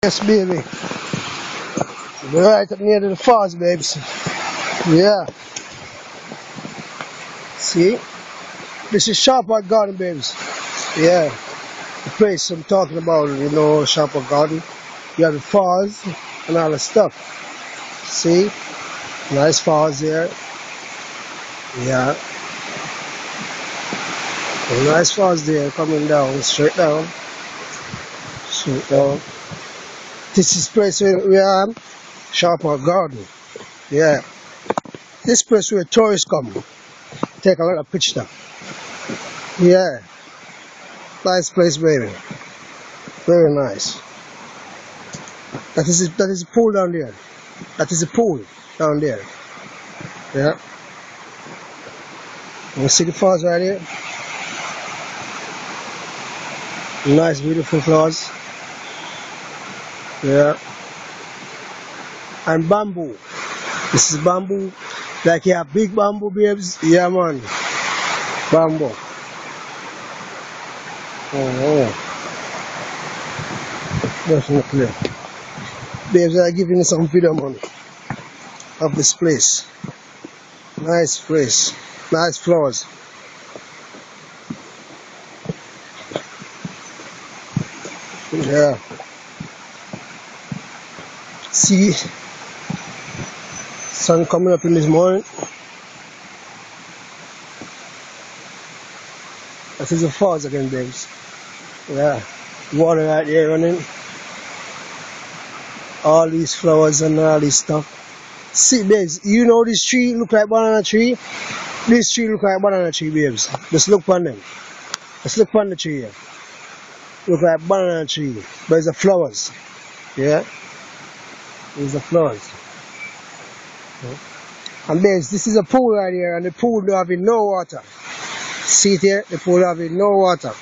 Yes, baby. We're right up near to the falls, babes. Yeah. See? This is Sharper Garden, babes. Yeah. The place I'm talking about, you know, Sharper Garden. You have the falls and all the stuff. See? Nice falls there. Yeah. Nice falls there coming down, straight down. Straight down. This is place where we are, Sharper Garden. Yeah. This place where tourists come. Take a lot of picture. Yeah. Nice place, baby. Very nice. That is a pool down there. That is a pool down there. Yeah. You see the flowers right here? Nice, beautiful flowers. Yeah. And bamboo. This is bamboo. Like you have big bamboo, babes. Yeah, man. Bamboo. Oh. Definitely. Babes, I'm giving you some video, man, of this place. Nice place. Nice flowers. Yeah. See, sun coming up in this morning. That is the falls again, babes. Yeah. Water right there running. All these flowers and all this stuff. See, babes, you know this tree look like banana tree? This tree look like banana tree, babes. Just look on them. Just look on the tree here. Look like banana tree. But it's the flowers. Yeah? It's the flowers. Yeah. And babes, this is a pool right here, and the pool don't have no water. See it here? The pool have no water.